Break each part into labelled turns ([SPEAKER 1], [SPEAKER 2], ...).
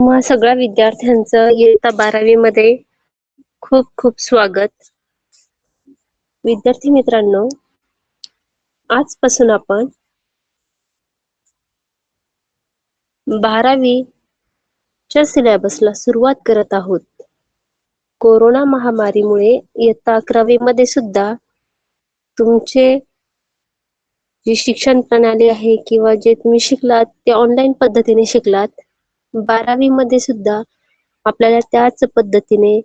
[SPEAKER 1] तुम्हा सगळ्या विद्यार्थ्यांचं इयत्ता 12वी मध्ये खूप खूप स्वागत. विद्यार्थी मित्रांनो, आजपासून आपण 12वी च्या सिलेबसला सुरुवात करत आहोत. कोरोना महामारीमुळे इयत्ता 11वी मध्ये सुद्धा तुमचे जी शिक्षण प्रणाली आहे किंवा जे तुम्ही शिकलात ते ऑनलाईन पद्धतीने शिकलात. 12वी मध्ये सुद्धा आपल्याला त्याच पद्धतीने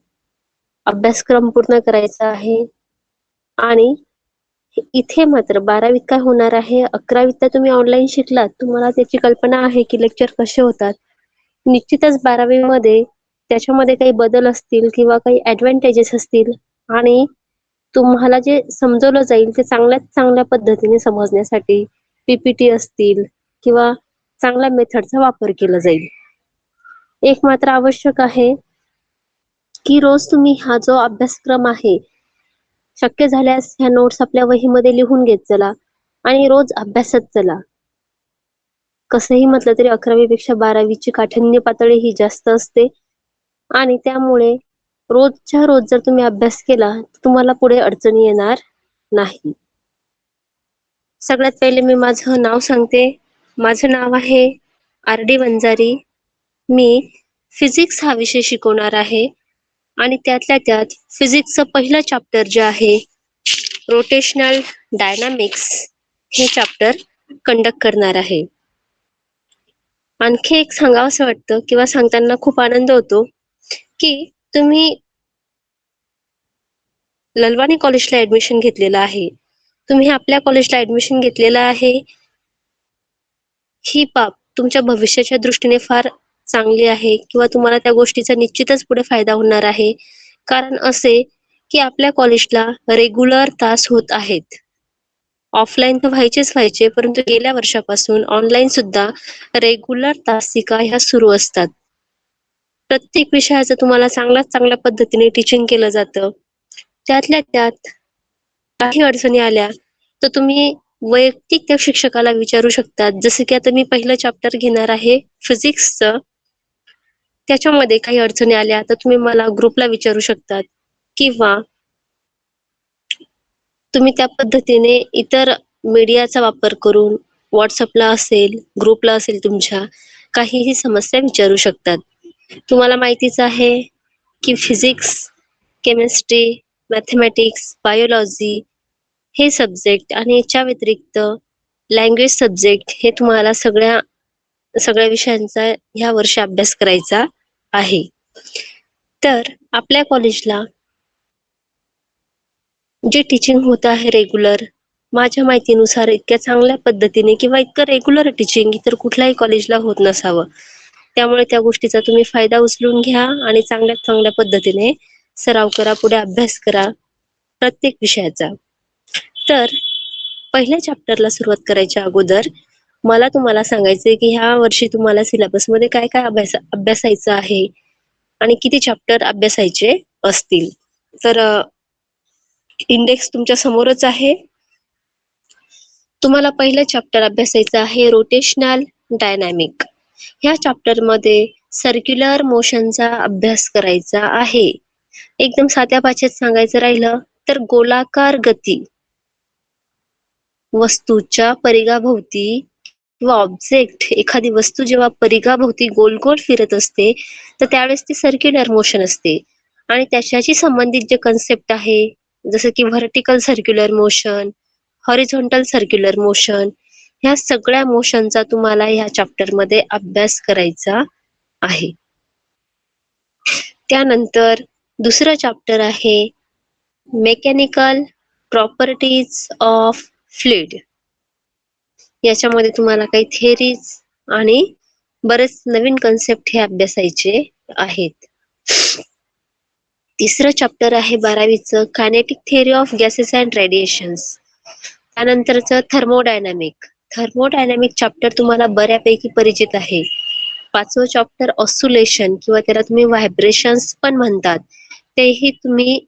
[SPEAKER 1] अभ्यासक्रम पूर्ण करायचा आहे आणि इथे मात्र 12वीत काय होणार आहे, 11वीत तर तुम्ही ऑनलाईन शिकलात, तुम्हाला त्याची कल्पना आहे की लेक्चर कसे होतात. निश्चितच 12वी मध्ये त्याच्यामध्ये काही बदल असतील किंवा काही ऍडव्हान्टेजेस असतील आणि तुम्हाला जे समजवलं जाईल ते चांगल्यात चांगल्या पद्धतीने समजण्यासाठी पीपीटी असतील किंवा चांगल्या मेथडचा वापर केला जाईल. एक मात्र आवश्यक आहे की रोज तुम्ही हा जो अभ्यासक्रम आहे, शक्य झाल्यास ह्या नोट्स आपल्या वहीमध्ये लिहून घेत चला आणि रोज अभ्यासत चला. कसंही म्हटलं तरी 11वी पेक्षा 12वीची काठिण्य पातळी ही जास्त असते आणि त्यामुळे रोजच्या रोज जर तुम्ही अभ्यास केला तर तुम्हाला पुढे अडचणी येणार नाही. सगळ्यात पहिले मी माझं नाव सांगते. माझं नाव आहे आर.डी. वंजारी. मी फिजिक्स हा विषय शिकवणार आहे आणि त्यातल्या त्यात फिजिक्सचं पहिलं चॅप्टर जे आहे रोटेशनल डायनामिक्स हे चॅप्टर कंडक्ट करणार आहे. आणखी एक सांगावंसं वाटतं किंवा सांगताना खूप आनंद होतो की तुम्ही ललवाणी कॉलेजला ऍडमिशन घेतलेलं आहे. तुम्ही आपल्या कॉलेजला ऍडमिशन घेतलेलं आहे, ही बाब तुमच्या भविष्याच्या दृष्टीने फार चांगली आहे किंवा तुम्हाला त्या गोष्टीचा निश्चितच पुढे फायदा होणार आहे. कारण असे की आपल्या कॉलेजला रेग्युलर तास होत आहेत. ऑफलाईन तर व्हायचे परंतु गेल्या वर्षापासून ऑनलाईन सुद्धा रेग्युलर तासिका ह्या सुरू असतात. प्रत्येक विषयाचं तुम्हाला चांगल्यात चांगल्या पद्धतीने टीचिंग केलं जातं. त्यातल्या त्यात काही अडचणी आल्या तर तुम्ही वैयक्तिक त्या शिक्षकाला विचारू शकतात. जसं की आता मी पहिलं चॅप्टर घेणार आहे फिजिक्सचं. त्याच्यामध्ये काही अडचणी आल्या तर तुम्ही मला ग्रुपला विचारू शकतात किंवा तुम्ही त्या पद्धतीने इतर मीडियाचा वापर करून व्हॉट्सअपला असेल, ग्रुपला असेल तुमच्या, काहीही समस्या विचारू शकतात. तुम्हाला माहितीच आहे की फिजिक्स, केमिस्ट्री, मॅथमॅटिक्स, बायोलॉजी हे सब्जेक्ट आणि याच्या व्यतिरिक्त लँग्वेज सब्जेक्ट हे तुम्हाला सगळ्या विषयांचा ह्या वर्षी अभ्यास करायचा आहे. तर आपल्या कॉलेजला जे टीचिंग होत आहे रेग्युलर, माझ्या माहितीनुसार इतक्या चांगल्या पद्धतीने किंवा इतकं रेग्युलर टीचिंग इतर कुठल्याही कॉलेजला होत नसावं. त्यामुळे त्या गोष्टीचा तुम्ही फायदा उचलून घ्या आणि चांगल्यात चांगल्या पद्धतीने सराव करा, पुढे अभ्यास करा प्रत्येक विषयाचा. तर पहिल्या चॅप्टरला सुरुवात करायच्या अगोदर मला तुम्हाला सांगायचंय की ह्या वर्षी तुम्हाला सिलेबसमध्ये काय काय अभ्यासायचं आहे आणि किती चॅप्टर अभ्यासायचे असतील. तर इंडेक्स तुमच्या समोरच आहे. तुम्हाला पहिलं चॅप्टर अभ्यासायचं आहे रोटेशनल डायनॅमिक. ह्या चॅप्टर मध्ये सर्क्युलर मोशनचा अभ्यास करायचा आहे. एकदम साध्या भाषेत सांगायचं राहिलं तर गोलाकार गती वस्तूच्या परिघाभोवती किंवा ऑब्जेक्ट एखादी वस्तू जेव्हा परिघाभोवती गोल गोल फिरत असते तर त्यावेळेस ती सर्क्युलर मोशन असते आणि त्याच्याशी संबंधित जे कन्सेप्ट आहे जसं की vertical circular motion, horizontal circular motion, ह्या सगळ्या मोशनचा तुम्हाला ह्या चॅप्टर मध्ये अभ्यास करायचा आहे. त्यानंतर दुसरं चॅप्टर आहे मेकॅनिकल प्रॉपर्टीज ऑफ फ्लुइड. याच्यामध्ये तुम्हाला काही थिअरीज आणि बरेच नवीन कन्सेप्ट हे अभ्यासायचे आहेत. तिसरं चॅप्टर आहे 12वीचं kinetic theory of gases and radiations. त्यानंतरचं थर्मोडायनामिक. थर्मोडायनामिक चॅप्टर तुम्हाला बऱ्यापैकी परिचित आहे. 5वं चॅप्टर ऑस्युलेशन किंवा त्याला तुम्ही व्हायब्रेशन्स पण म्हणतात, तेही तुम्ही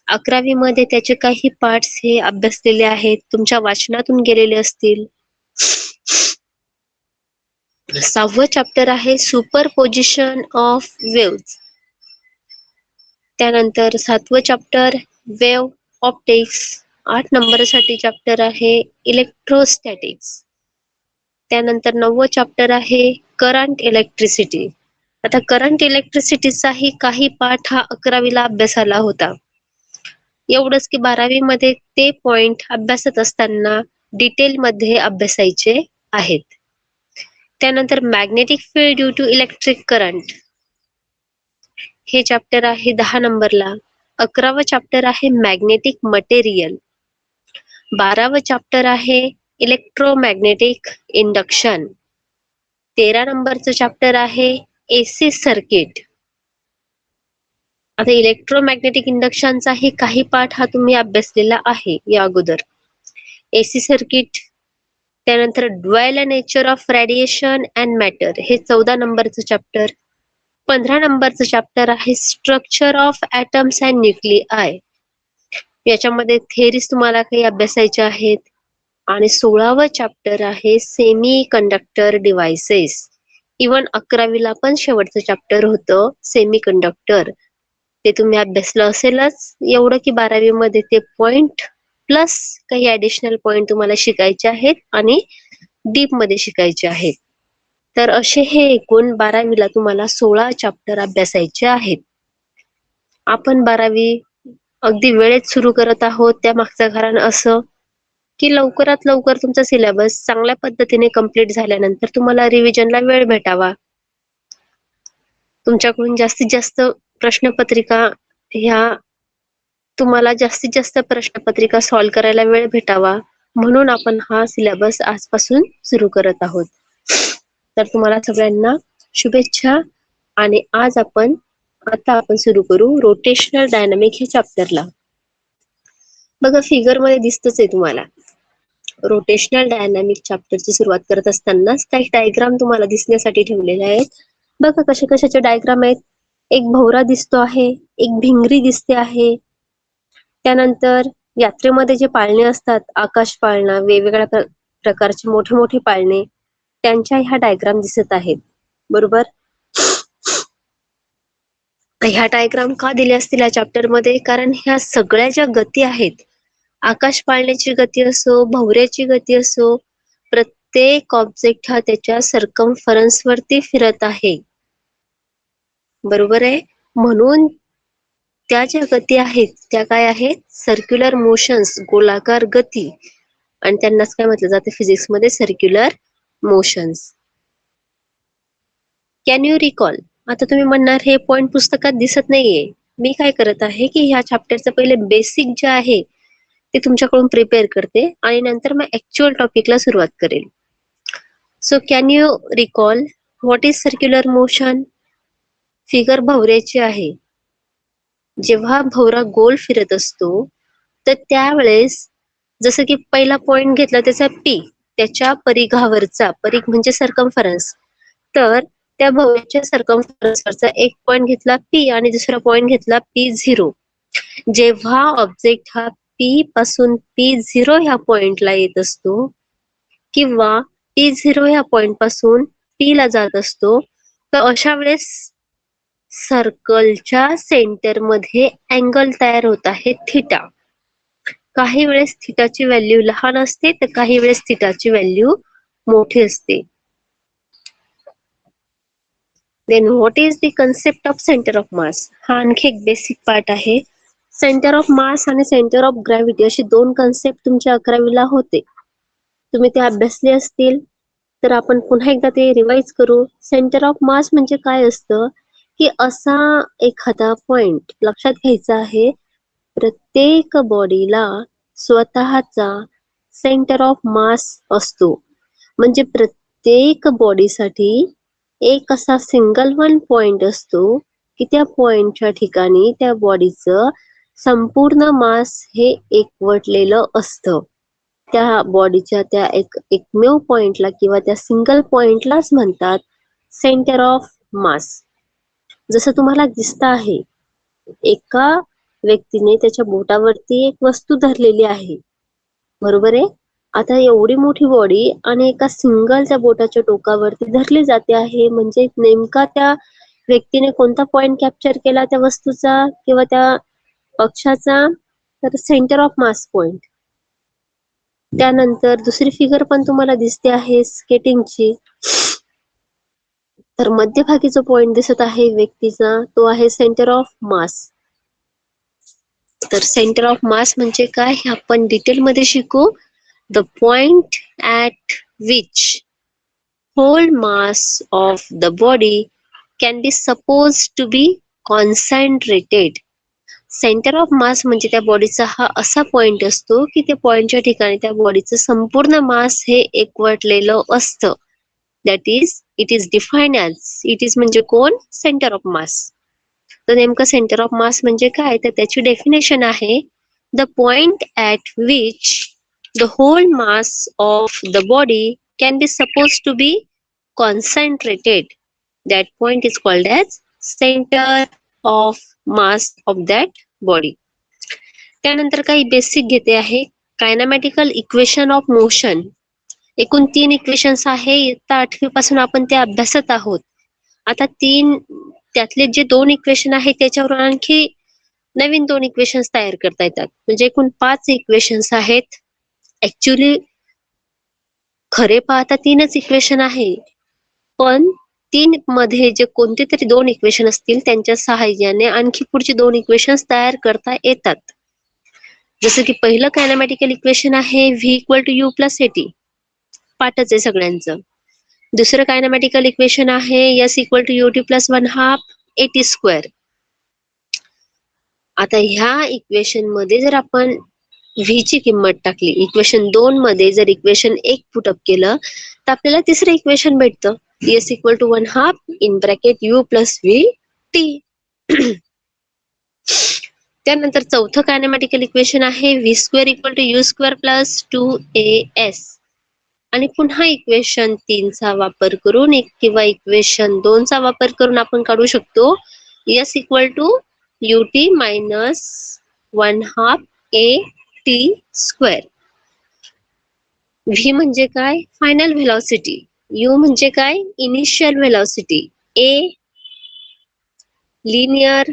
[SPEAKER 1] 11वी मध्ये त्याचे काही पार्ट्स हे अभ्यासलेले आहेत, तुमच्या वाचनातून गेलेले असतील. 6वं चॅप्टर आहे सुपरपोजिशन ऑफ वेव्ज. त्यानंतर 7वं चॅप्टर वेव्ह ऑप्टिक्स. 8 नंबरसाठी चॅप्टर आहे इलेक्ट्रोस्टॅटिक्स. त्यानंतर 9वं चॅप्टर आहे करंट इलेक्ट्रिसिटी. आता करंट इलेक्ट्रिसिटीचाही काही पाठ हा 11वीला अभ्यासाला होता. एवढंच की 12वी मध्ये ते पॉइंट अभ्यासत असताना डिटेलमध्ये अभ्यासायचे आहेत. त्यानंतर magnetic field due to electric current हे चॅप्टर आहे 10 नंबरला. 11वं चॅप्टर आहे मॅग्नेटिक मटेरियल. 12वं चॅप्टर आहे इलेक्ट्रोमॅग्नेटिक इंडक्शन. 13 नंबरचं चॅप्टर आहे एसी सर्किट. आता इलेक्ट्रोमॅग्नेटिक इंडक्शनचाही काही पाठ हा तुम्ही अभ्यासलेला आहे या अगोदर. AC circuit. त्यानंतर dual nature of radiation and matter हे 14 नंबरचं चॅप्टर. 15 नंबरचं चॅप्टर आहे structure of atoms and nuclei. याच्यामध्ये थेरीज तुम्हाला काही अभ्यासायच्या आहेत. आणि 16वं चॅप्टर आहे सेमी कंडक्टर डिव्हाइसेस. इवन 11वीला पण शेवटचं चॅप्टर होतं सेमी कंडक्टर. ते तुम्ही अभ्यासलं असेलच. एवढं की 12वी मध्ये ते पॉइंट प्लस काही ऍडिशनल पॉइंट तुम्हाला शिकायचे आहेत आणि डीप मध्ये शिकायचे आहेत. तर असे हे एकूण 12वीला तुम्हाला 16 चॅप्टर अभ्यासायचे आहेत. आपण 12वी अगदी वेळेत सुरू करत आहोत. त्या मागचं कारण असं की लवकरात लवकर तुमचा सिलेबस चांगल्या पद्धतीने कंप्लीट झाल्यानंतर तुम्हाला रिव्हिजनला वेळ भेटावा. तुमच्याकडून जास्तीत जास्त प्रश्नपत्रिका ह्या तुम्हाला जास्तीत जास्त प्रश्नपत्रिका सॉल्व्ह करायला वेळ भेटावा म्हणून आपण हा सिलेबस आजपासून सुरू करत आहोत. तर तुम्हाला सगळ्यांना शुभेच्छा. आणि आता आपण सुरू करू रोटेशनल डायनामिक ह्या चॅप्टरला. बघा फिगर मध्ये दिसतच आहे तुम्हाला. रोटेशनल डायनामिक चॅप्टरची सुरुवात करत असतानाच काही डायग्राम तुम्हाला दिसण्यासाठी ठेवलेले आहेत. बघा कशा कशाचे डायग्राम आहेत. एक भवरा दिसतो आहे, एक भिंगरी दिसते आहे. त्यानंतर यात्रेमध्ये जे पाळणे असतात, आकाश पाळणा, वेगवेगळ्या प्रकारचे मोठे मोठे पाळणे, त्यांच्या ह्या डायग्राम दिसत आहेत. बरोबर. ह्या डायग्राम का दिले असतील या चॅप्टर मध्ये? कारण ह्या सगळ्या ज्या गती आहेत, आकाश पाळण्याची गती असो, भवऱ्याची गती असो, प्रत्येक ऑब्जेक्ट हा त्याच्या सर्कम्फरन्स वरती फिरत आहे. बरोबर आहे. म्हणून त्या ज्या गती आहेत त्या काय आहेत? सर्क्युलर मोशन्स, गोलाकार गती. आणि त्यांनाच काय म्हटलं जाते फिजिक्स मध्ये? Circular motions. Can you recall? आता तुम्ही म्हणणार हे पॉइंट पुस्तकात दिसत नाहीये. मी काय करत आहे की ह्या चॅप्टरचं पहिले बेसिक जे आहे ते तुमच्याकडून प्रिपेअर करते आणि नंतर मग ऍक्च्युअल टॉपिकला सुरुवात करेल. So can you recall what is circular motion? Figure भवऱ्याची आहे. जेव्हा भवरा गोल फिरत असतो तर त्यावेळेस जसं की पहिला पॉइंट घेतला त्याचा पी, त्याच्या परिघावरचा, परिघ म्हणजे सर्कम्फरन्स, तर त्या भवऱ्याच्या सर्कम्फरन्सवरचा एक पॉइंट घेतला पी आणि दुसरा पॉइंट घेतला P0. जेव्हा ऑब्जेक्ट हा पी पासून P0 ह्या पॉइंटला येत असतो किंवा P0 ह्या पॉइंट पासून P ला जात असतो तर अशा वेळेस सर्कलच्या सेंटर मध्ये अँगल तयार होत आहे थिटा. काही वेळेस थिटाची व्हॅल्यू लहान असते तर काही वेळेस थिटाची व्हॅल्यू मोठी असते. Then what is the concept of centre of mass? हा आणखी एक बेसिक पार्ट आहे. सेंटर ऑफ मास आणि सेंटर ऑफ ग्रॅव्हिटी अशी दोन कन्सेप्ट तुमच्या 11वीला होते. तुम्ही ते अभ्यासले असतील तर आपण पुन्हा एकदा ते रिवाइज करू. सेंटर ऑफ मास म्हणजे काय असतं की असा एखादा पॉइंट लक्षात घ्यायचा आहे. प्रत्येक बॉडीला स्वतःचा सेंटर ऑफ मास असतो. म्हणजे प्रत्येक बॉडीसाठी एक असा सिंगल वन पॉइंट असतो की त्या पॉइंटच्या ठिकाणी त्या बॉडीचं संपूर्ण मास हे एकवटलेलं असतं. त्या बॉडीच्या त्या एकमेव पॉइंटला किंवा त्या सिंगल पॉइंटलाच म्हणतात सेंटर ऑफ मास. जसं तुम्हाला दिसतं आहे, एका व्यक्तीने त्याच्या बोटावरती एक वस्तू धरलेली आहे. बरोबर आहे. आता एवढी मोठी बॉडी आणि एका सिंगलच्या बोटाच्या टोकावरती धरली जाते आहे, म्हणजे नेमका त्या व्यक्तीने कोणता पॉइंट कॅप्चर केला त्या वस्तूचा किंवा त्या पक्षाचा, तर सेंटर ऑफ मास पॉइंट. त्यानंतर दुसरी फिगर पण तुम्हाला दिसते आहे स्केटिंगची. तर मध्यभागी जो पॉइंट दिसत आहे व्यक्तीचा तो आहे सेंटर ऑफ मास. तर सेंटर ऑफ मास म्हणजे काय हे आपण डिटेल मध्ये शिकू. The point at which whole mass of the body can be supposed to be concentrated. Centre of मास म्हणजे त्या बॉडीचा हा असा पॉइंट असतो की त्या पॉइंटच्या ठिकाणी त्या बॉडीचं संपूर्ण मास हे एकवटलेलं असतं. That is it is defined as, it is म्हणजे कोण, सेंटर ऑफ मास. तर नेमकं सेंटर ऑफ मास म्हणजे काय, तर त्याची डेफिनेशन आहे the point at which the hole mass of the body can be supposed to be concentrated. That point is called as center of mass of that body. त्यानंतर काही basic घेते आहे. Kinematical equation of motion. एकूण 3 equations आहे. इयत्ता 8वी पासून आपण ते अभ्यासत आहोत. आता त्यातले जे 2 इक्वेशन आहेत त्याच्यावरून आणखी नवीन 2 इक्वेशन्स तयार करता येतात. म्हणजे एकूण 5 इक्वेशन्स आहेत. ऍक्च्युली खरे पाहता 3च इक्वेशन आहे, पण 3 मध्ये जे कोणते तरी 2 इक्वेशन असतील त्यांच्या सहाय्याने आणखी पुढचे 2 इक्वेशन्स तयार करता येतात. जसं की पहिलं कायनामॅटिकल इक्वेशन आहे V equal to U plus AT, पाठच आहे सगळ्यांचं. दुसरं कायनामॅटिकल इक्वेशन आहे S equal to UT plus 1/2 AT square. आता ह्या इक्वेशन मध्ये जर आपण व्ही ची किंमत टाकली, इक्वेशन 2 मध्ये जर इक्वेशन 1 पुटअप केलं तर आपल्याला तिसरं इक्वेशन भेटतं S equal to 1/2 in bracket U plus V T. त्यानंतर चौथं कायनेमॅटिकल इक्वेशन आहे V square equal to U square plus 2as. आणि पुन्हा इक्वेशन 3 चा वापर करून किंवा इक्वेशन 2 चा वापर करून आपण काढू शकतो S equal to UT minus 1/2 A T square. V म्हणजे काय, फायनल व्हेलॉसिटी. यू म्हणजे काय, initial velocity. A linear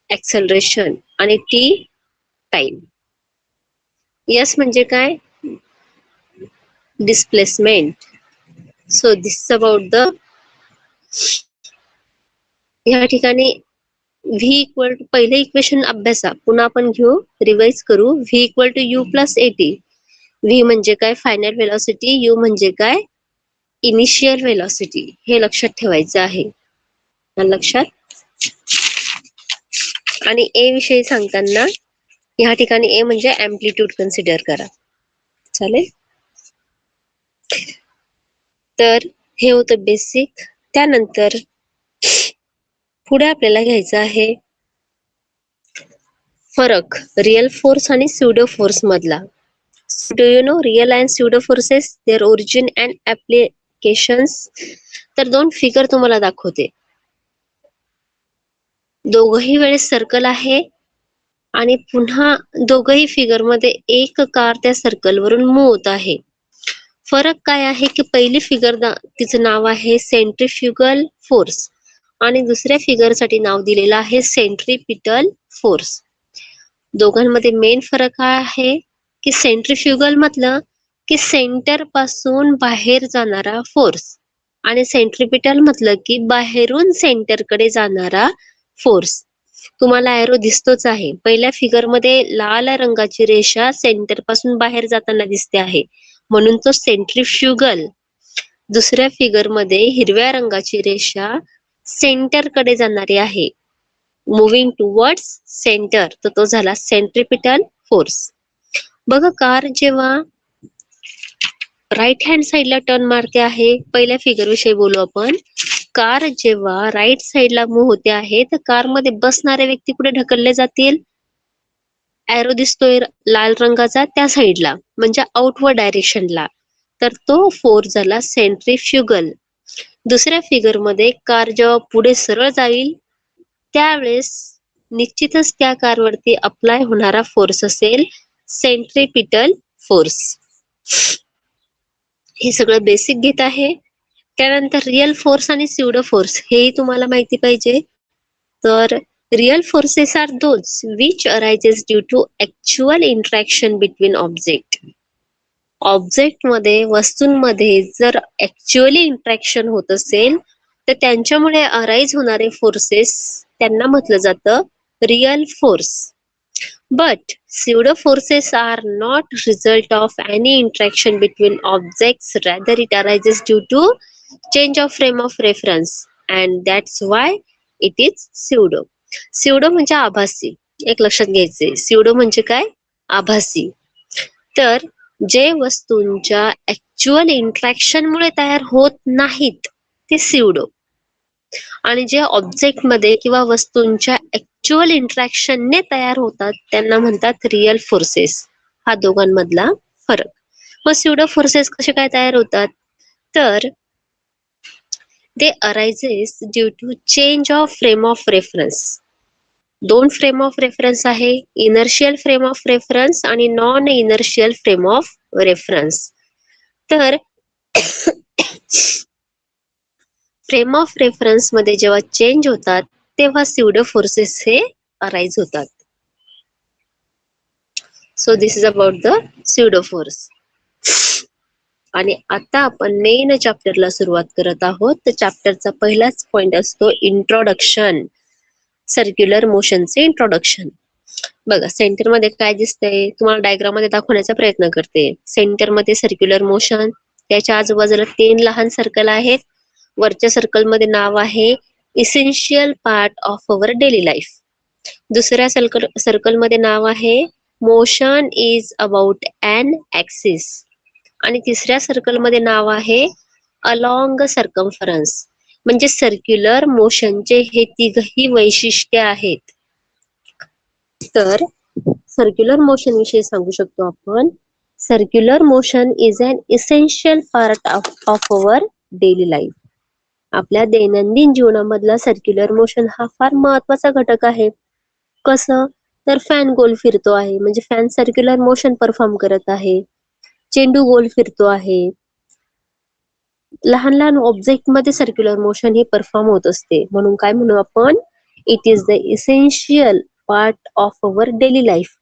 [SPEAKER 1] acceleration आणि टी टाइम. एस म्हणजे काय, displacement. So this is about the, या ठिकाणी व्ही इक्वल टू पहिले इक्वेशन अभ्यासा, पुन्हा आपण घेऊ, रिवाइज करू. V equal to U plus AT. V म्हणजे काय, फायनल व्हेलॉसिटी. यू म्हणजे काय, इनिशियल व्हेलॉसिटी. हे लक्षात ठेवायचं आहे, लक्षात. आणि ए विषयी सांगताना या ठिकाणी ए म्हणजे अँप्लिट्यूड कन्सिडर करा, चालेल. तर हे होतं बेसिक. त्यानंतर पुढे आपल्याला घ्यायचं आहे फरक रिअल फोर्स आणि स्युडो फोर्स मधला. Do you know real and pseudo forces, their origin and applications. तर 2 फिगर तुम्हाला दाखवते. दोघही वेळेस सर्कल आहे आणि पुन्हा दोघही फिगर मध्ये एक कार त्या सर्कल वरून मूव्ह होत आहे. फरक काय आहे की पहिली फिगर तिचं नाव आहे सेंट्रीफ्युगल फोर्स आणि दुसऱ्या फिगर साठी नाव दिलेलं आहे सेंट्रीपिटल फोर्स. दोघांमध्ये मेन फरक काय आहे की सेंट्रीफ्युगल म्हटलं की सेंटर पासून बाहेर जाणारा फोर्स आणि सेंट्रीपिटल म्हटलं की बाहेरून सेंटर कडे जाणारा फोर्स. तुम्हाला एरो दिसतोच आहे. पहिल्या फिगर मध्ये लाल रंगाची रेषा सेंटर पासून बाहेर जाताना दिसते आहे, म्हणून तो सेंट्रीफ्युगल. दुसऱ्या फिगर मध्ये हिरव्या रंगाची रेषा सेंटर कडे जाणारी आहे, मुव्हिंग टुवर्ड्स सेंटर, तर तो झाला सेंट्रीपिटल फोर्स. बघा, कार जेव्हा राईट हँड साइडला टर्न मारते आहे, पहिल्या फिगर विषयी बोलू आपण. कार जेव्हा राईट साइडला मूव्ह होते आहे तर कार मध्ये बसणारे व्यक्ती कुठे ढकलले जातील, एरो दिसतोय लाल रंगाचा त्या साइडला, म्हणजे आउटवर्ड डायरेक्शनला, तर तो फोर्स झाला सेंट्रीफ्युगल. दुसऱ्या फिगर मध्ये कार जेव्हा पुढे सरळ जाईल त्यावेळेस निश्चितच त्या कारवरती अप्लाय होणारा फोर्स असेल सेंट्रीपिटल फोर्स. हे सगळं बेसिक घेत आहे. त्यानंतर रिअल फोर्स आणि स्युडो फोर्स हेही तुम्हाला माहिती पाहिजे. तर real forces are those which arises due to actual interaction between object. Object मध्ये, वस्तूंमध्ये जर ऍक्च्युअली इंटरॅक्शन होत असेल तर त्यांच्यामुळे अराईज होणारे फोर्सेस त्यांना म्हटलं जातं real force. But pseudo forces are not result of any interaction between objects, rather it arises due to change of frame of reference, and that's why it is pseudo. Pseudo म्हणजे आभासी. एक लक्षात घ्यायचे, pseudo म्हणजे काय? आभासी. तर जे वस्तूंच्या ऍक्च्युअल इंटरॅक्शन मुळे तयार होत नाहीत ते pseudo, आणि जे ऑब्जेक्ट मध्ये किंवा वस्तूंच्या ऍक्च्युअल इंटरॅक्शनने तयार होतात त्यांना म्हणतात रिअल फोर्सेस. हा दोघांमधला फरक. मग स्युडो फोर्सेस कसे काय तयार होतात? तर they arises due to change of frame of reference. दोन फ्रेम ऑफ रेफरन्स आहे, इनर्शियल फ्रेम ऑफ रेफरन्स आणि non inertial frame of reference. तर फ्रेम ऑफ रेफरन्स मध्ये जेव्हा चेंज होतात तेव्हा स्युडो फोर्सेस हे अराईज होतात. So this is about the pseudo force. आणि आता आपण मेन चॅप्टरला सुरुवात करत आहोत. तर चॅप्टरचा पहिलाच पॉइंट असतो इंट्रोडक्शन. सर्क्युलर मोशनचे इंट्रोडक्शन. बघा सेंटर मध्ये काय दिसतंय, तुम्हाला डायग्राम मध्ये दाखवण्याचा प्रयत्न करते. सेंटर मध्ये सर्क्युलर मोशन, त्याच्या आजूबाजूला 3 लहान सर्कल आहेत. वरच्या सर्कल मध्ये नाव आहे essential part of our daily life. दुसऱ्या सर्कल मध्ये नाव आहे motion is about an axis. आणि तिसऱ्या सर्कल मध्ये नाव आहे अलॉंग सर्कम्फरन्स. म्हणजे सर्क्युलर मोशनचे हे तिघही वैशिष्ट्य आहेत. तर सर्क्युलर मोशन विषयी सांगू शकतो आपण. Circular motion is an essential part of our daily life. आपल्या दैनंदिन जीवनामधला सर्क्युलर मोशन हा फार महत्वाचा घटक आहे. कसं? तर फॅन गोल फिरतो आहे म्हणजे फॅन सर्क्युलर मोशन परफॉर्म करत आहे. चेंडू गोल फिरतो आहे. लहान लहान ऑब्जेक्ट मध्ये सर्क्युलर मोशन ही परफॉर्म होत असते. म्हणून काय म्हणू आपण? It is the essential part of our daily life.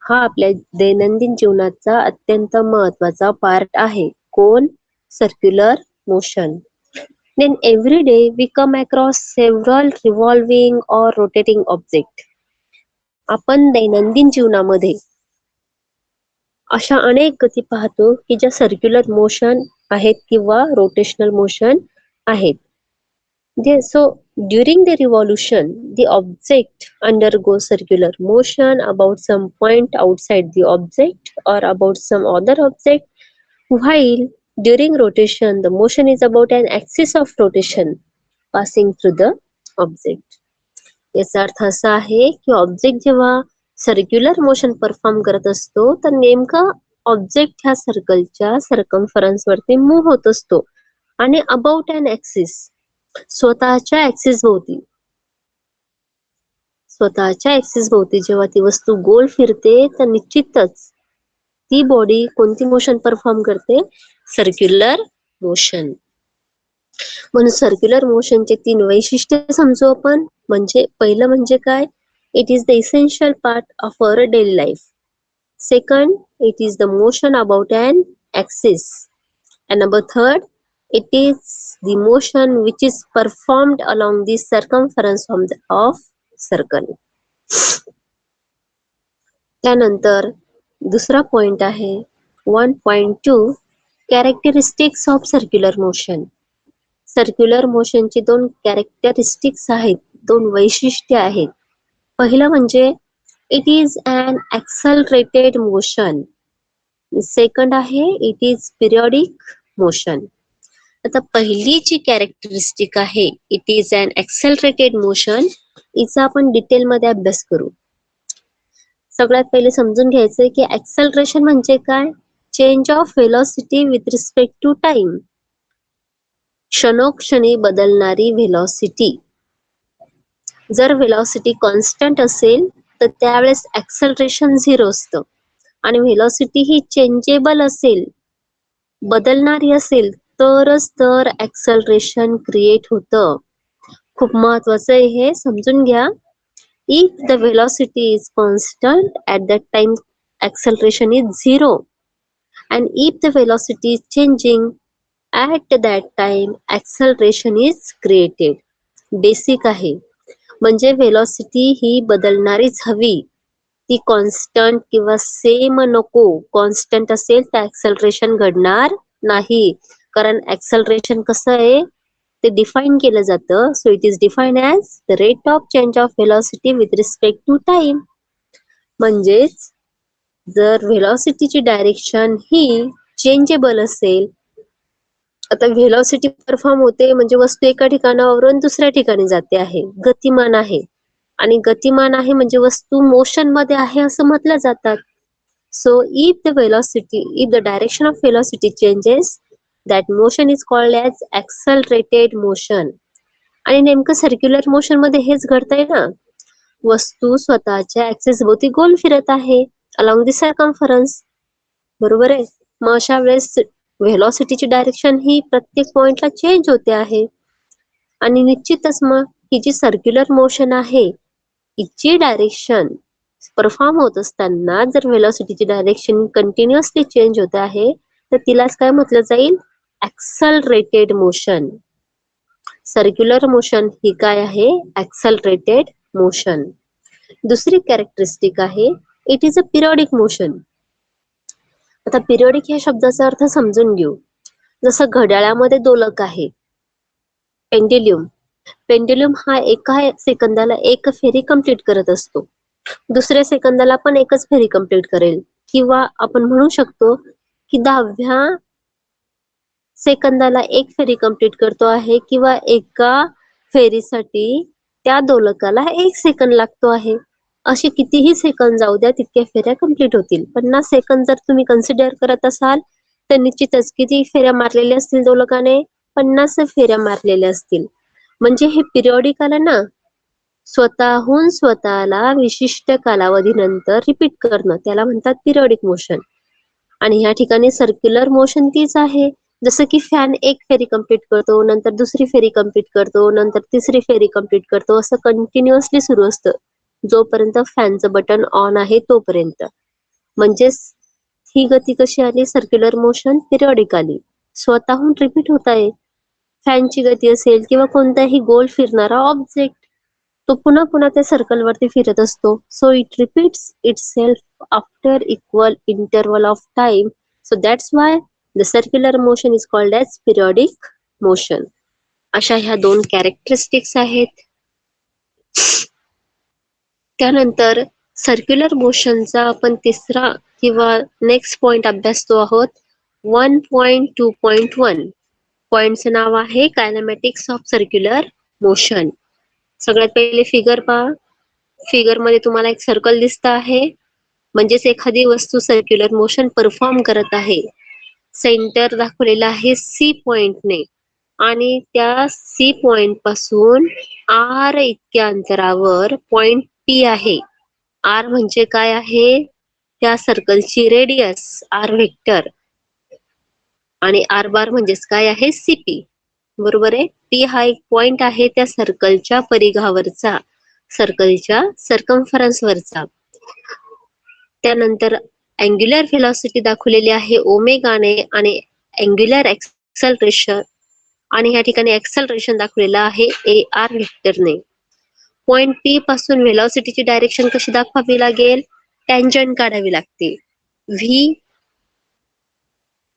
[SPEAKER 1] हा आपल्या दैनंदिन जीवनाचा अत्यंत महत्वाचा पार्ट आहे. कोण? Circular motion. Then every day we come across several revolving or rotating object. आपण दैनंदिन जीवनामध्ये अशा अनेक गती पाहतो की ज्या सर्क्युलर मोशन आहेत किंवा रोटेशनल मोशन आहेत. So during the revolution, the object undergoes circular motion about some point outside the object or about some other object, while during rotation, the motion is about an axis of rotation passing through the object. याचा अर्थ असा आहे की object जेव्हा circular motion perform करत असतो तर नेमका ऑब्जेक्ट ह्या सर्कलच्या सर्कम्फरन्स वरती मूव्ह होत असतो आणि अबाउट अन ऍक्सिस, स्वतःच्या ऍक्सिस भोवती जेव्हा ती वस्तू गोल फिरते तर निश्चितच ती बॉडी कोणती मोशन परफॉर्म करते? Circular motion. म्हणून सर्क्युलर मोशनचे 3 वैशिष्ट्य समजू आपण. म्हणजे पहिलं म्हणजे काय? It is the essential part of our daily life. Second, it is the motion about an axis. And number third, it is the motion which is performed along the circumference of circle. त्यानंतर दुसरा point आहे 1.2 characteristics of circular motion. Circular मोशनची 2 characteristics आहेत, 2 वैशिष्ट्य आहेत. पहिलं म्हणजे it is an accelerated motion. Second आहे इट इज पिरियडिक मोशन. आता पहिली जी कॅरेक्टरिस्टिक आहे it is an accelerated motion, हिचा आपण डिटेल मध्ये अभ्यास करू. सगळ्यात पहिले समजून घ्यायचंय की ऍक्सलरेशन म्हणजे काय? Change of velocity with respect to time. क्षणोक्षणी बदलणारी व्हेलॉसिटी. जर व्हेलॉसिटी कॉन्स्टंट असेल तर त्यावेळेस ऍक्सलरेशन 0 असतं. आणि व्हेलॉसिटी ही चेंजेबल असेल, बदलणारी असेल, तरच तर ऍक्सलरेशन क्रिएट होतं. खूप महत्वाचं आहे हे, समजून घ्या. If the velocity is constant, at that time acceleration is zero, and if the velocity is changing, at that time acceleration is created. Basic आहे. म्हणजे velocity ही बदलणारीच हवी, ती कॉन्स्टंट किंवा सेम नको. कॉन्स्टंट असेल तर ऍक्सलरेशन घडणार नाही, कारण ऍक्सलरेशन कसं आहे ते डिफाईन केलं जातं. So it is define as the rate of change of velocity with respect to time. म्हणजेच जर व्हेलॉसिटीची डायरेक्शन ही चेंजेबल असेल, आता व्हेलॉसिटी परफॉर्म होते म्हणजे वस्तू एका ठिकाणावरून दुसऱ्या ठिकाणी जाते आहे, गतिमान आहे. आणि गतिमान आहे म्हणजे वस्तू मोशन मध्ये आहे असं म्हटलं जातात. So if the direction of velocity changes, that motion is called as accelerated motion. आणि नेमकं सर्क्युलर मोशन मध्ये हेच घडतंय ना. वस्तू स्वतःच्या ऍक्सिस भोवती गोल फिरत आहे अलॉंग दी सर्कम्फरन्स, बरोबर आहे. मग अशा वेळेस व्हेलॉसिटीची डायरेक्शन ही प्रत्येक पॉइंटला चेंज होते आहे. आणि निश्चितच मग ही जी सर्क्युलर मोशन आहे, हिची डायरेक्शन परफॉर्म होत असताना जर व्हेलॉसिटीची डायरेक्शन कंटिन्युअसली चेंज होत आहे, तर तिलाच काय म्हटलं जाईल, ऍक्सलरेटेड मोशन. सर्क्युलर मोशन ही काय आहे, ऍक्सलरेटेड मोशन. दुसरी कॅरेक्टरिस्टिक आहे, it is a periodic motion. आता पिरियडिक या शब्दाचा अर्थ समजून घेऊ. जसं घड्याळामध्ये दोलक आहे, पेंड्युलम. पेंड्युलम हा एका सेकंदाला एक फेरी कंप्लीट करत असतो, दुसऱ्या सेकंदाला पण एकच फेरी कंप्लीट करेल. किंवा आपण म्हणू शकतो की 10व्या सेकंदाला एक फेरी कंप्लीट करतो आहे, किंवा एका फेरीसाठी त्या दोलकाला 1 सेकंद लागतो आहे. असे कितीही सेकंद जाऊ द्या, तितक्या फेऱ्या कंप्लीट होतील. 50 सेकंद जर तुम्ही कन्सिडर करत असाल, तर निश्चितच किती फेऱ्या मारलेल्या असतील दोलकाने, 50 फेऱ्या मारलेल्या असतील. म्हणजे हे पिरियडिक आलं ना, स्वतःहून स्वतःला विशिष्ट कालावधीनंतर रिपीट करणं, त्याला म्हणतात पिरियडिक मोशन. आणि ह्या ठिकाणी सर्क्युलर मोशन तीच आहे. जसं की फॅन एक फेरी कंप्लीट करतो, नंतर दुसरी फेरी कंप्लीट करतो, नंतर तिसरी फेरी कंप्लीट करतो, असं कंटिन्युअसली सुरू असतं जोपर्यंत फॅनचं बटन ऑन आहे तोपर्यंत. म्हणजेच ही गती कशी आली, सर्क्युलर मोशन पिरियडिक आली, स्वतःहून रिपीट होत आहे. फॅनची गती असेल किंवा कोणताही गोल फिरणारा ऑब्जेक्ट, तो पुन्हा पुन्हा त्या सर्कल वरती फिरत असतो. So it repeats itself after equal interval of time. So that's why the circular motion is called as periodic motion. अशा ह्या 2 कॅरेक्टरिस्टिक्स आहेत. त्यानंतर सर्क्युलर मोशनचा आपण तिसरा किंवा नेक्स्ट पॉइंट अभ्यासतो आहोत, 1.2.1. पॉइंटचं नाव आहे कायनेमॅटिक्स ऑफ सर्क्युलर मोशन. सगळ्यात पहिले फिगर पहा. फिगर मध्ये तुम्हाला एक सर्कल दिसत आहे, म्हणजेच एखादी वस्तू सर्क्युलर मोशन परफॉर्म करत आहे. सेंटर दाखवलेला आहे सी पॉइंटने, आणि त्या सी पॉइंट पासून आर इतक्या अंतरावर पॉइंट पी आहे. आर म्हणजे काय आहे, त्या सर्कलची रेडियस, आर व्हेक्टर. आणि आर बार म्हणजेच काय आहे, सीपी, बरोबर आहे. पी हा एक पॉइंट आहे त्या सर्कलच्या परिघावरचा, सर्कलच्या सर्कम्फरन्स वरचा. त्यानंतर अँग्युलर व्हेलॉसिटी दाखवलेली आहे ओमेगाने, आणि अँग्युलर एक्सलरेशन, आणि या ठिकाणी एक्सलरेशन दाखवलेलं आहे ए आर व्हेक्टरने. पॉइंट पी पासून व्हेलॉसिटीची डायरेक्शन कशी दाखवावी लागेल, टँजंट काढावी लागते.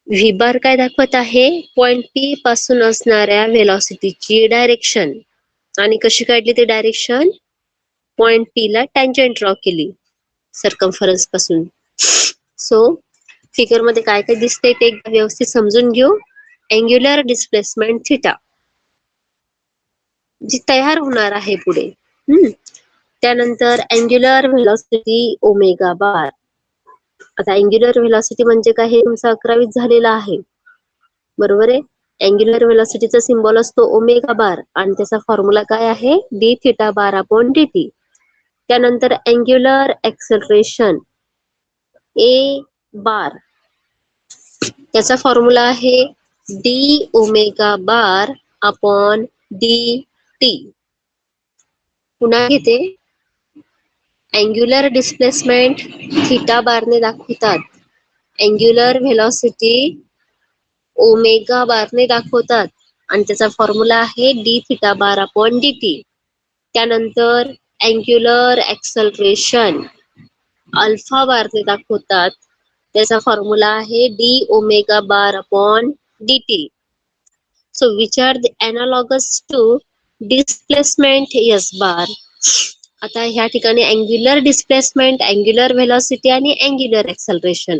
[SPEAKER 1] व्ही बार काय दाखवत आहे, पॉइंट पी पासून असणाऱ्या व्हेलॉसिटीची डायरेक्शन. आणि कशी काढली ती डायरेक्शन, पॉइंट पी ला टँजंट ड्रॉ केली सर्कम्फरन्स पासून. सो फिगर मध्ये काय काय दिसते ते एकदा व्यवस्थित समजून घेऊ. अँग्युलर डिस्प्लेसमेंट थिटा जी तयार होणार आहे पुढे. त्यानंतर अँग्युलर व्हेलॉसिटी ओमेगा बार. आता अँग्युलर व्हेलॉसिटी म्हणजे काय हे तुमचं 11वीत झालेलं आहे, बरोबर आहे. अँग्युलर व्हेलॉसिटीचा सिम्बॉल असतो ओमेगा बार, आणि त्याचा फॉर्म्युला काय आहे, D theta bar upon D T. त्यानंतर अँग्युलर एक्सलरेशन, ए बार, त्याचा फॉर्म्युला आहे D omega bar upon D T. पुन्हा घेते, अँग्युलर डिस्प्लेसमेंट थिटा बारने दाखवतात, अँग्युलर व्हेलॉसिटी ओमेगा बारने दाखवतात आणि त्याचा फॉर्म्युला आहे D theta bar upon D T. त्यानंतर अँग्युलर ऍक्सलरेशन अल्फा बारने दाखवतात, त्याचा फॉर्म्युला आहे D omega bar upon D T. So which are the analogous to displacement S bar. आता ह्या ठिकाणी अँग्युलर डिस्प्लेसमेंट, अँग्युलर व्हेलॉसिटी आणि अँग्युलर ऍक्सलरेशन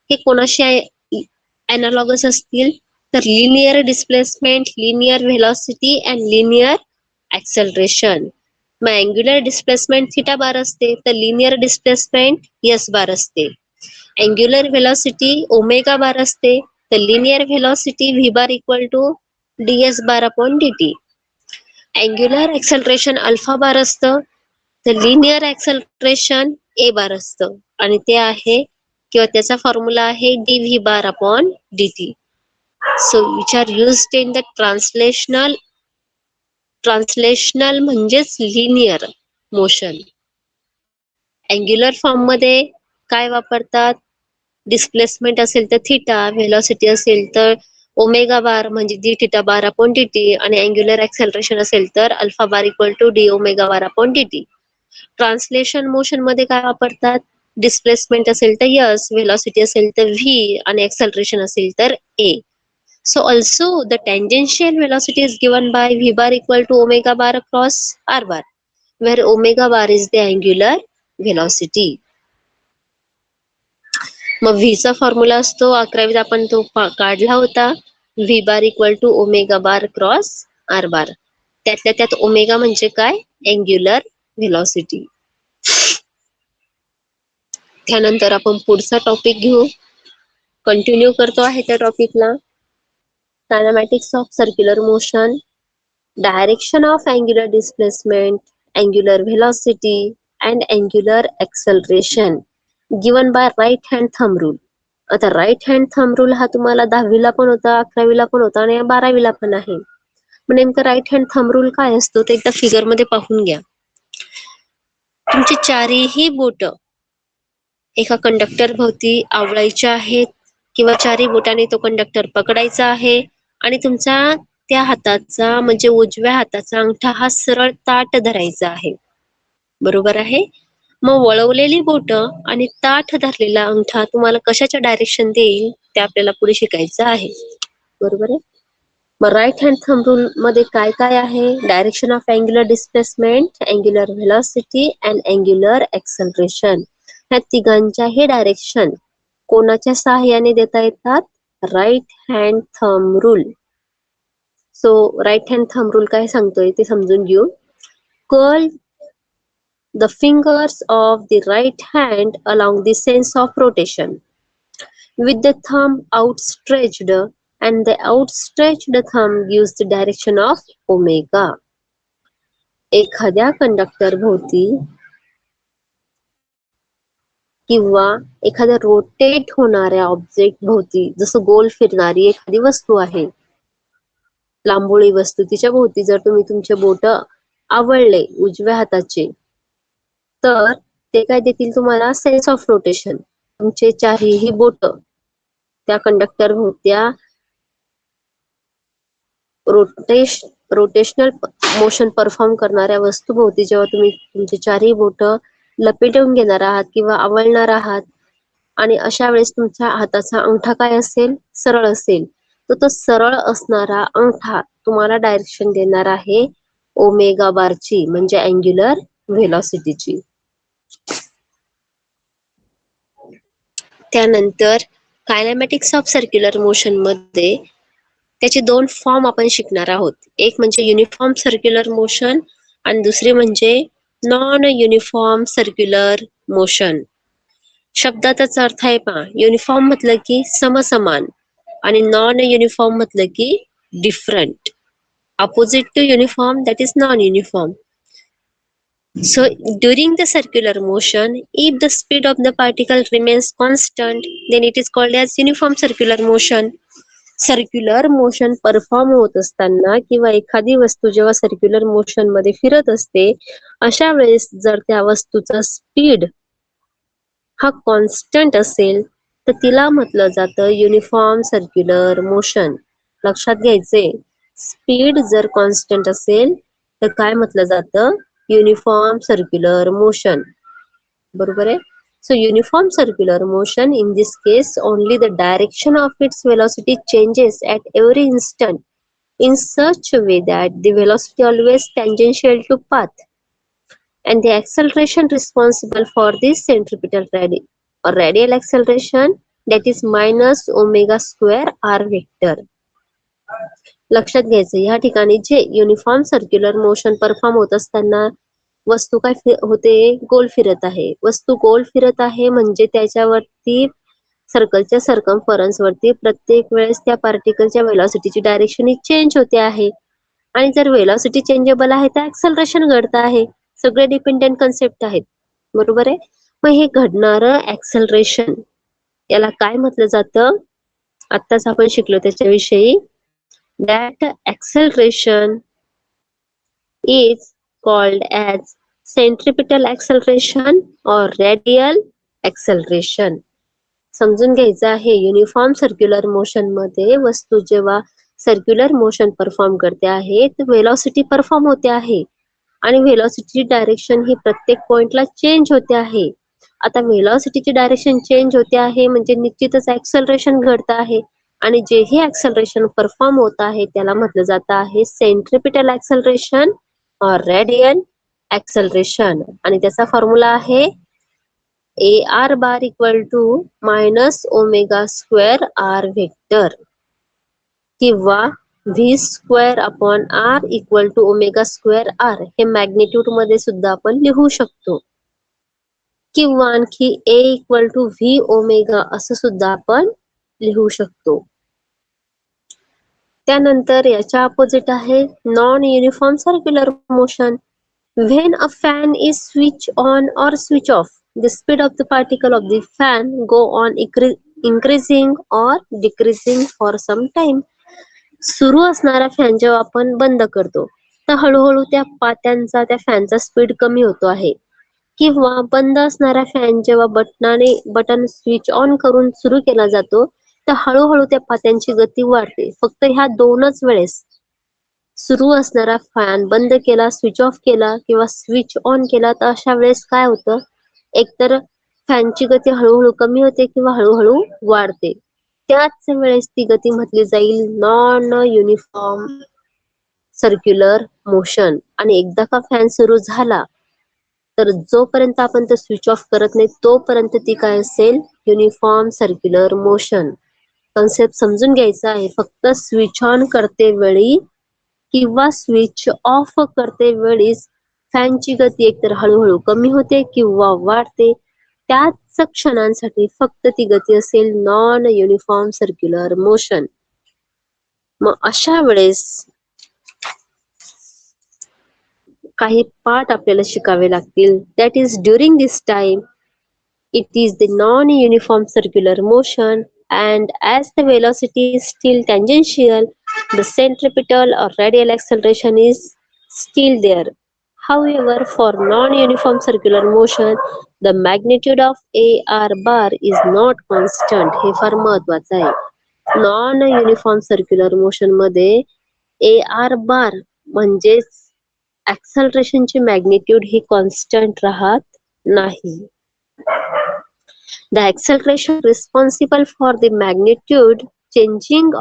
[SPEAKER 1] हे कोणाशी अनालॉगस असतील तर linear displacement, linear velocity and linear acceleration. मग अँग्युलर डिस्प्लेसमेंट थिटा बार असते तर लिनियर डिस्प्लेसमेंट एस बार असते. अँग्युलर व्हेलॉसिटी ओमेगा बार असते तर linear velocity V bar equal to D S bar upon D T. Angular acceleration alpha bar असतं तर linear acceleration ए बार असतं आणि ते आहे किंवा त्याचा फॉर्म्युला आहे D V bar upon D T. So which are used in the translational म्हणजेच लिनियर मोशन. अँग्युलर फॉर्म मध्ये काय वापरतात, डिस्प्लेसमेंट असेल तर थिटा, व्हेलॉसिटी असेल तर ओमेगा बार म्हणजे D theta bar upon D T आणि अँग्युलर ऍक्सलरेशन असेल तर alpha bar equal to D omega bar upon D T. Translation motion मध्ये काय वापरतात, डिस्प्लेसमेंट असेल तर यस, व्हेलॉसिटी असेल तर व्ही आणि ऍक्सलरेशन असेल तर ए. So also the tangential velocity is given by v bar equal to omega bar across r bar, where omega bar is the angular velocity. मग v चा फॉर्म्युला असतो 11वीत आपण तो काढला होता, v bar equal to omega bar cross r bar. त्यातल्या त्यात ओमेगा म्हणजे काय, अँग्युलर व्हेलॉसिटी. त्यानंतर आपण पुढचा टॉपिक घेऊ, कंटिन्यू करतो आहे त्या टॉपिकला. Kinematics of circular motion, direction of angular displacement, angular velocity and angular acceleration given by right hand thumb rule. आता राईट हँड थंब रूल हा तुम्हाला 10वीला पण होता, 11वीला पण होता आणि 12वीला पण आहे. मग नेमकं राईट हँड थंब रूल काय असतो ते एकदा फिगर मध्ये पाहून घ्या. तुमची चारही बोट एका कंडक्टर भोवती आवळायच्या आहेत किंवा चारही बोटाने तो कंडक्टर पकडायचा आहे आणि तुमचा त्या हाताचा म्हणजे उजव्या हाताचा अंगठा हा सरळ ताठ धरायचा आहे, बरोबर आहे. मग वळवलेली बोट आणि ताठ धरलेला अंगठा तुम्हाला कशाच्या डायरेक्शन देईल ते आपल्याला पुढे शिकायचं आहे, बरोबर आहे. मग राईट हँड थंब रूल मध्ये काय काय आहे, direction of angular displacement, angular velocity and angular acceleration, ह्या तिघांच्याही डायरेक्शन कोणाच्या सहाय्याने देता येतात, right hand thumb rule. So right hand thumb rule काय सांगतोय ते समजून घेऊ. Curl the fingers of the right hand along the sense of rotation with the thumb outstretched and the outstretched thumb gives the direction of omega. एखाद्या conductor भोवती किंवा एखाद्या rotate होणाऱ्या ऑब्जेक्ट भोवती, जसं गोल फिरणारी एखादी वस्तू आहे, लांबोळी वस्तू, तिच्या भोवती जर तुम्ही तुमचे बोट आवळले उजव्या हाताचे तर ते काय देतील तुम्हाला, सेन्स ऑफ रोटेशन. तुमचे चारही बोट त्या कंडक्टर भोवत्या रोटेशनल मोशन परफॉर्म करणाऱ्या वस्तू भोवती जेव्हा तुम्ही तुमचे चारही बोट लपेटून घेणार आहात किंवा आवळणार आहात आणि अशा वेळेस तुमच्या हाताचा अंगठा काय असेल, सरळ असेल, तर तो सरळ असणारा अंगठा तुम्हाला डायरेक्शन देणार आहे ओमेगा बारची म्हणजे अँग्युलर व्हेलॉसिटीची. त्यानंतर कायनेमॅटिक्स ऑफ सर्क्युलर मोशन मध्ये त्याचे दोन फॉर्म आपण शिकणार आहोत, एक म्हणजे युनिफॉर्म सर्क्युलर मोशन आणि दुसरे म्हणजे नॉन युनिफॉर्म सर्क्युलर मोशन. शब्दाचाच अर्थ आहे पहा, युनिफॉर्म म्हटलं की समसमान आणि नॉन युनिफॉर्म म्हटलं की different. Opposite to uniform that is non uniform. So during the circular motion, if the speed of the particle remains constant, then it is called as uniform circular motion. Circular motion perform होत असताना किंवा एखादी वस्तू जेव्हा circular motion मध्ये फिरत असते, अशा वेळेस जर त्या वस्तूचा स्पीड हा कॉन्स्टंट असेल तर तिला म्हटलं जातं युनिफॉर्म सर्क्युलर मोशन. लक्षात घ्यायचे, स्पीड जर कॉन्स्टंट असेल तर काय म्हटलं जातं? Uniform circular motion. बरोबर आहे. So uniform circular motion, in this case only the direction of its velocity changes at every instant in such a way that the velocity always tangential to path, and the acceleration responsible for this centripetal or radial acceleration, that is minus omega square r vector. लक्षात घ्यायचं, या ठिकाणी जे uniform circular motion perform होत असताना वस्तू काय होते? गोल फिरत आहे. वस्तू गोल फिरत आहे म्हणजे त्याच्यावरती सर्कलच्या सर्कम्फरन्स वरती प्रत्येक वेळेस त्या पार्टिकलच्या वेलॉसिटीची डायरेक्शन ही चेंज होते आहे. आणि जर वेलॉसिटी चेंजेबल आहे तर ऍक्सलरेशन घडतं आहे. सगळे डिपेंडेंट कन्सेप्ट आहेत. बरोबर आहे. मग हे घडणारं ऍक्सलरेशन याला काय म्हटलं जातं? आत्ताच आपण शिकलो त्याच्याविषयी. That acceleration is called as centripetal acceleration or radial acceleration. समजून घ्यायचं आहे, युनिफॉर्म सर्क्युलर मोशन मध्ये वस्तू जेव्हा सर्क्युलर मोशन परफॉर्म करते आहे तर वेलॉसिटी परफॉर्म होते आहे आणि वेलॉसिटीची डायरेक्शन ही प्रत्येक पॉइंटला चेंज होते आहे. आता वेलॉसिटीची डायरेक्शन चेंज होते आहे म्हणजे निश्चितच ऍक्सलरेशन घडतं आहे आणि जे हे ऍक्सलरेशन परफॉर्म होत आहे त्याला म्हटलं जातं आहे सेंट्रिपिटल ऍक्सलरेशन और रेडियल ऍक्सलरेशन. आणि त्याचा फॉर्म्युला आहे AR bar equal to minus omega square r vector किंवा V square upon r equal to omega square r. हे मॅग्निट्यूड मध्ये सुद्धा आपण लिहू शकतो किंवा आणखी A equal to V omega असं सुद्धा आपण लिहू शकतो. त्यानंतर याच्या अपोजिट आहे non uniform circular motion. When a fan is switched on or switch off, the speed of the particle of the fan go on increasing or decreasing for some time. सुरू असणारा फॅन जेव्हा आपण बंद करतो तर हळूहळू त्या पात्यांचा त्या फॅनचा स्पीड कमी होतो आहे, किंवा बंद असणारा फॅन जेव्हा बटन स्विच ऑन करून सुरू केला जातो तर हळूहळू त्या पात्यांची गती वाढते. फक्त ह्या दोनच वेळेस सुरू असणारा फॅन बंद केला, स्विच ऑफ केला किंवा स्विच ऑन केला तर अशा वेळेस काय होतं? एकतर फॅनची गती हळूहळू कमी होते किंवा हळूहळू वाढते. त्याच वेळेस ती गती म्हटली जाईल नॉन युनिफॉर्म सर्क्युलर मोशन. आणि एकदा का फॅन सुरू झाला तर जोपर्यंत आपण ते स्विच ऑफ करत नाही तोपर्यंत ती काय असेल? Uniform circular motion. कन्सेप्ट समजून घ्यायचा आहे. फक्त स्विच ऑन करते वेळी किंवा स्विच ऑफ करते वेळीच फॅनची गती एकतर हळूहळू कमी होते किंवा वाढते. त्याच क्षणांसाठी फक्त ती गती असेल नॉन युनिफॉर्म सर्क्युलर मोशन. मग अशा वेळेस काही पार्ट आपल्याला शिकावे लागतील. That is during this time it is the non-uniform circular motion, and as the velocity is still tangential, the centripetal or radial acceleration is still there. However, for non-uniform circular motion, the magnitude of AR bar is not constant. हे फार महत्वाचं आहे. Non uniform circular motion मध्ये AR बार म्हणजे ऍक्सलरेशनची magnitude ही constant राहत नाही. The acceleration responsible for the magnitude changing,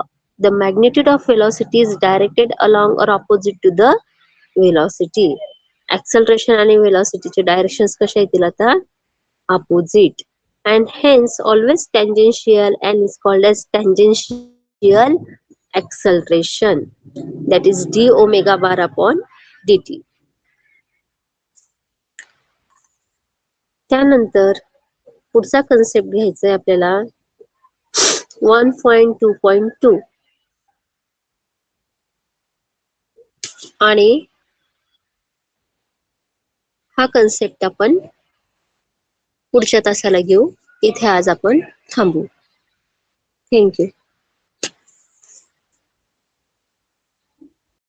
[SPEAKER 1] the magnitude of velocity is directed along or opposite to the velocity. Acceleration आणि velocity चे directions कशा येतील आता? Opposite. And hence always tangential and is called as tangential acceleration. That is d omega bar upon dt. त्यानंतर पुढचा concept घ्यायचा आहे आपल्याला 1.2.2 आणि हा कन्सेप्ट आपण पुढच्या तासाला घेऊ. इथे आज आपण थांबू. थँक्यू.